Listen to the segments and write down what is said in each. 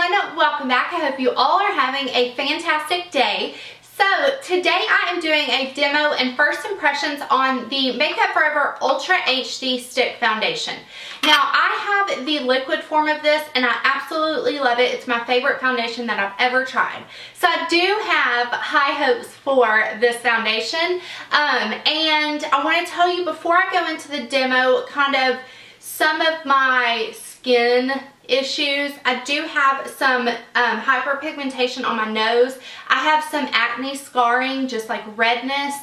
everyone, welcome back. I hope you all are having a fantastic day. So today I am doing a demo and first impressions on the Makeup Forever Ultra HD Stick Foundation. Now I have the liquid form of this and I absolutely love it. It's my favorite foundation that I've ever tried. So I do have high hopes for this foundation. And I want to tell you before I go into the demo kind of some of my skin issues. I do have some hyperpigmentation on my nose. I have some acne scarring, just like redness.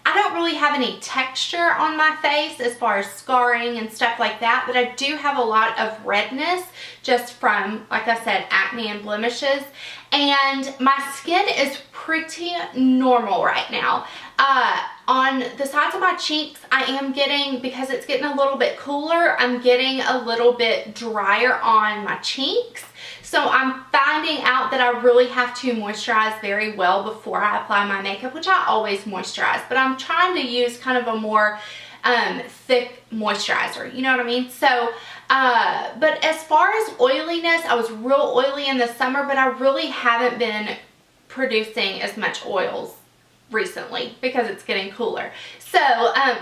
I don't really have any texture on my face as far as scarring and stuff like that, but I do have a lot of redness just from, like I said, acne and blemishes. And my skin is pretty normal right now. On the sides of my cheeks, I am getting, because it's getting a little bit cooler, I'm getting a little bit drier on my cheeks. So I'm finding out that I really have to moisturize very well before I apply my makeup, which I always moisturize, but I'm trying to use kind of a more thick moisturizer, you know what I mean? So, but as far as oiliness, I was real oily in the summer, but I really haven't been producing as much oils recently because it's getting cooler. So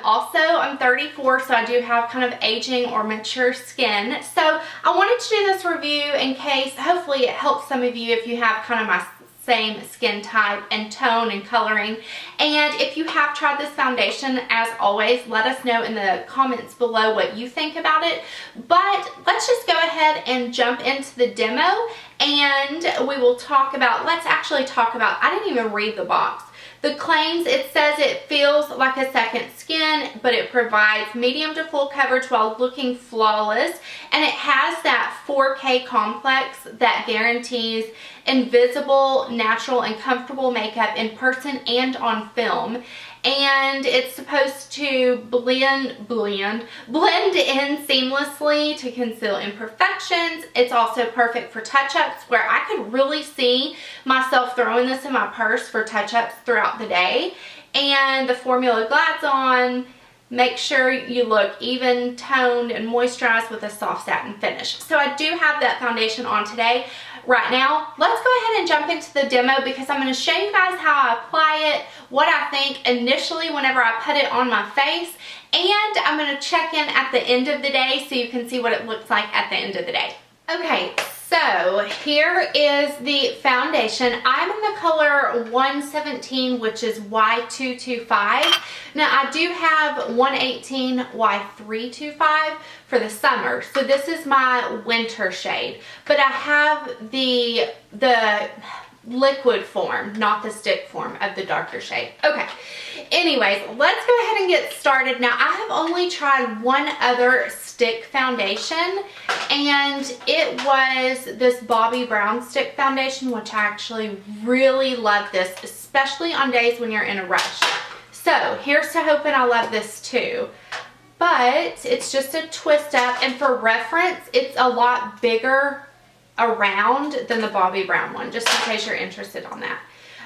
also I'm 34, so I do have kind of aging or mature skin. So I wanted to do this review in case, hopefully it helps some of you if you have kind of my same skin type and tone and coloring. And if you have tried this foundation, as always, let us know in the comments below what you think about it. But let's just go ahead and jump into the demo and we will talk about, let's actually talk about, I didn't even read the box. The claims, it says it feels like a second skin, but it provides medium to full coverage while looking flawless. And it has that 4K complex that guarantees invisible, natural, and comfortable makeup in person and on film. And it's supposed to blend in seamlessly to conceal imperfections. It's also perfect for touch-ups, where I could really see myself throwing this in my purse for touch-ups throughout the day. And the formula glides on. Make sure you look even toned and moisturized with a soft satin finish. So I do have that foundation on today. Right now, let's go ahead and jump into the demo because I'm going to show you guys how I apply it, what I think initially whenever I put it on my face, and I'm going to check in at the end of the day so you can see what it looks like at the end of the day. Okay, so here is the foundation. I'm in the color 117, which is Y225. Now I do have 118 Y325 for the summer. So this is my winter shade, but I have the liquid form, not the stick form of the darker shade. Okay, anyways, let's go ahead and get started. Now I have only tried one other stick foundation and it was this Bobbi Brown stick foundation, which I actually really love this, especially on days when you're in a rush. So here's to hoping I love this too. But it's just a twist up, and for reference, it's a lot bigger around than the Bobbi Brown one, just in case you're interested on that.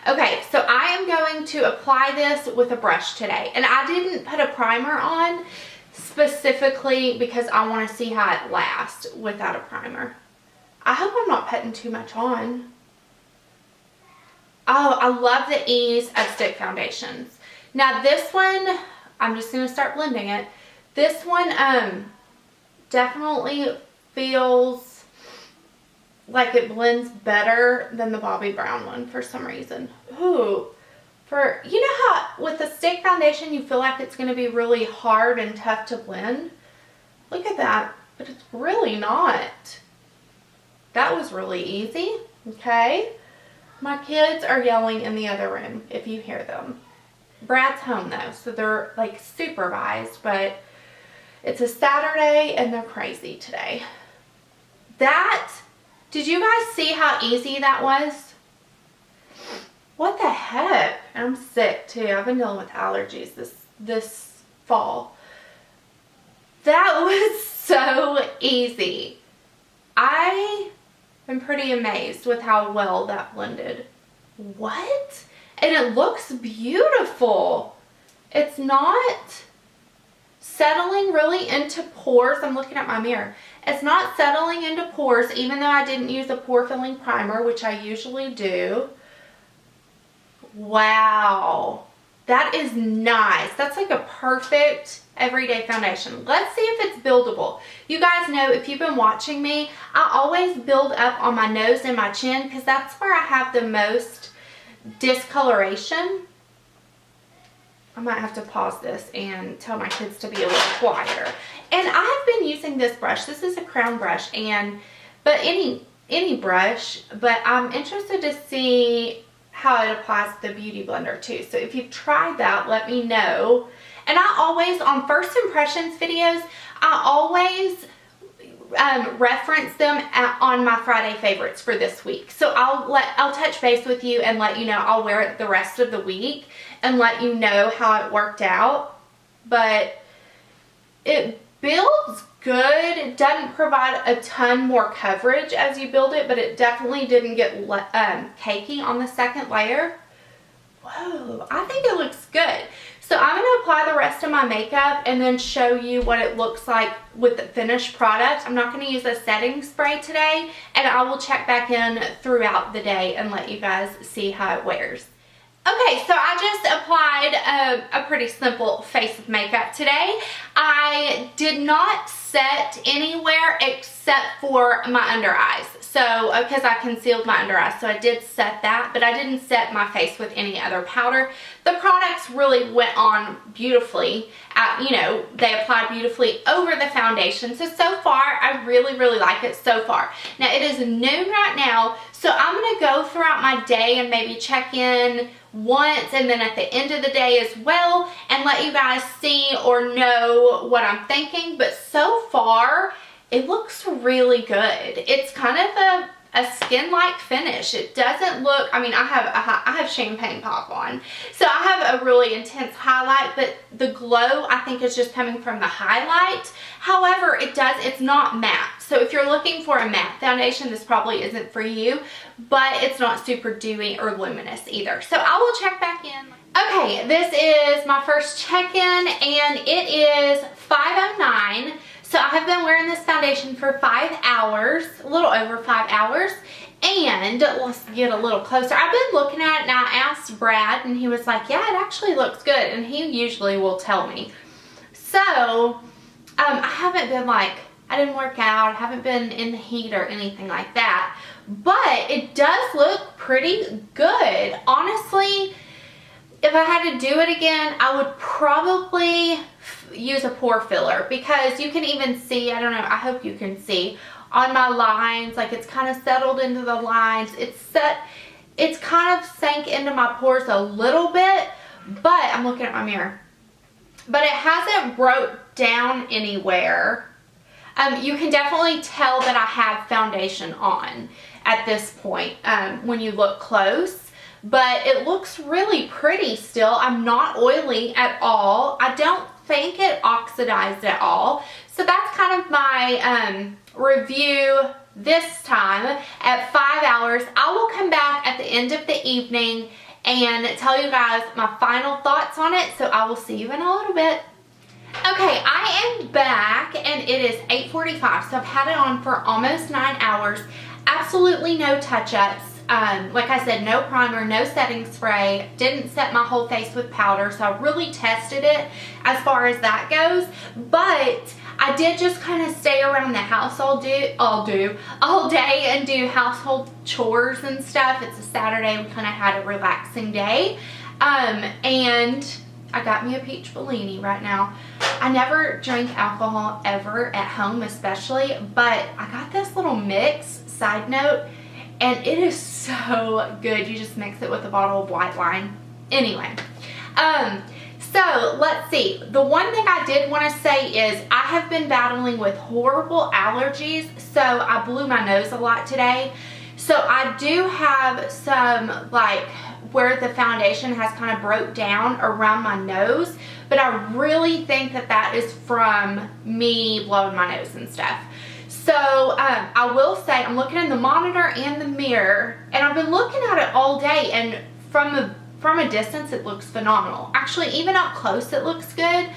Okay, so I am going to apply this with a brush today, and I didn't put a primer on specifically because I want to see how it lasts without a primer. I hope I'm not putting too much on. Oh, I love the ease of stick foundations. Now this one, I'm just going to start blending it. This one definitely feels like it blends better than the Bobbi Brown one for some reason. Ooh, you know how with the stick foundation you feel like it's going to be really hard and tough to blend? Look at that, but it's really not. That was really easy. Okay, my kids are yelling in the other room if you hear them. Brad's home though, so they're like supervised, but it's a Saturday and they're crazy today. Did you guys see how easy that was? What the heck? I'm sick too. I've been dealing with allergies this fall. That was so easy. I am pretty amazed with how well that blended. What? And it looks beautiful. It's not settling really into pores. I'm looking at my mirror. It's not settling into pores, even though I didn't use a pore filling primer, which I usually do. Wow, that is nice. That's like a perfect everyday foundation. Let's see if it's buildable. You guys know, if you've been watching me, I always build up on my nose and my chin because that's where I have the most discoloration. I might have to pause this and tell my kids to be a little quieter. And I have been using this brush. This is a crown brush, but any brush, but I'm interested to see how it applies to the Beauty Blender too. So if you've tried that, let me know. And I always, on first impressions videos, I always reference them on my Friday favorites for this week. So I'll touch base with you and let you know. I'll wear it the rest of the week and let you know how it worked out. But it builds good. It doesn't provide a ton more coverage as you build it, but it definitely didn't get cakey on the second layer. Whoa, I think it looks good. So I'm going to apply the rest of my makeup and then show you what it looks like with the finished product. I'm not going to use a setting spray today, and I will check back in throughout the day and let you guys see how it wears. Okay, so I just applied a pretty simple face of makeup today. I did not set anywhere except for my under eyes. So, because I concealed my under eyes, so I did set that, but I didn't set my face with any other powder. The products really went on beautifully. You know, they applied beautifully over the foundation. So far, I really, really like it so far. Now, it is noon right now, so I'm going to go throughout my day and maybe check in once and then at the end of the day as well and let you guys see or know what I'm thinking. But so far, it looks really good. It's kind of a skin-like finish. It doesn't look, I mean, I have champagne pop on, so I have a really intense highlight, but the glow I think is just coming from the highlight. However, it's not matte. So if you're looking for a matte foundation, this probably isn't for you, but it's not super dewy or luminous either. So I will check back in. Okay, this is my first check-in, and it is 5:09. So I have been wearing this foundation for 5 hours, a little over 5 hours, and let's get a little closer. I've been looking at it, and I asked Brad, and he was like, yeah, it actually looks good, and he usually will tell me. So, I haven't been I didn't work out, I haven't been in the heat or anything like that, but it does look pretty good. Honestly, if I had to do it again, I would probably use a pore filler, because you can even see, I don't know, I hope you can see on my lines, like it's kind of settled into the lines. It's kind of sank into my pores a little bit, but I'm looking at my mirror, but it hasn't broke down anywhere. You can definitely tell that I have foundation on at this point when you look close. But it looks really pretty still. I'm not oily at all. I don't think it oxidized at all. So that's kind of my review this time at 5 hours. I will come back at the end of the evening and tell you guys my final thoughts on it. So I will see you in a little bit. Okay, I am back and it is 8:45. So I've had it on for almost 9 hours. Absolutely no touch-ups. Like I said, no primer, no setting spray, didn't set my whole face with powder, so I really tested it as far as that goes. But I did just kind of stay around the house all day and do household chores and stuff. It's a Saturday, we kind of had a relaxing day. And I got me a peach Bellini right now. I never drink alcohol ever at home especially, but I got this little mix, side note, and it is so good. You just mix it with a bottle of white wine. Anyway, so let's see. The one thing I did want to say is I have been battling with horrible allergies, so I blew my nose a lot today. So I do have some, like, where the foundation has kind of broke down around my nose, but I really think that that is from me blowing my nose and stuff. So I will say I'm looking in the monitor and the mirror, and I've been looking at it all day, and from a distance it looks phenomenal. Actually, even up close it looks good,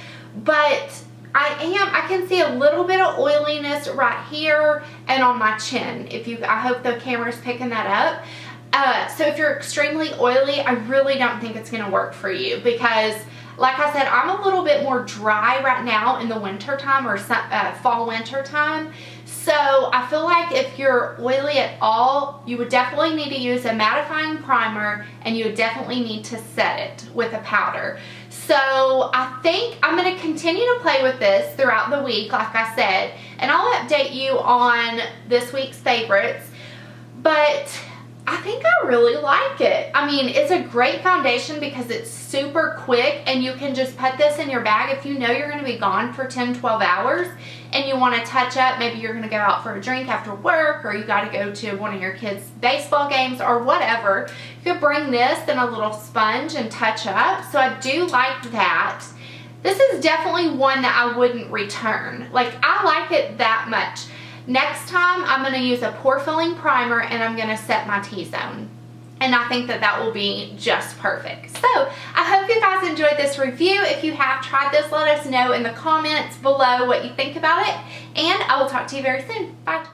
but I can see a little bit of oiliness right here and on my chin. I hope the camera's picking that up. So if you're extremely oily, I really don't think it's gonna work for you because, like I said, I'm a little bit more dry right now in the winter time or fall winter time. So I feel like if you're oily at all, you would definitely need to use a mattifying primer, and you would definitely need to set it with a powder. So I think I'm going to continue to play with this throughout the week, like I said, and I'll update you on this week's favorites. But I think I really like it. I mean, it's a great foundation because it's super quick, and you can just put this in your bag if you know you're going to be gone for 10-12 hours and you want to touch up. Maybe you're going to go out for a drink after work, or you got to go to one of your kids' baseball games or whatever. You could bring this and a little sponge and touch up. So I do like that. This is definitely one that I wouldn't return. Like, I like it that much. Next time, I'm going to use a pore filling primer, and I'm going to set my T-zone. And I think that that will be just perfect. So I hope you guys enjoyed this review. If you have tried this, let us know in the comments below what you think about it. And I will talk to you very soon. Bye.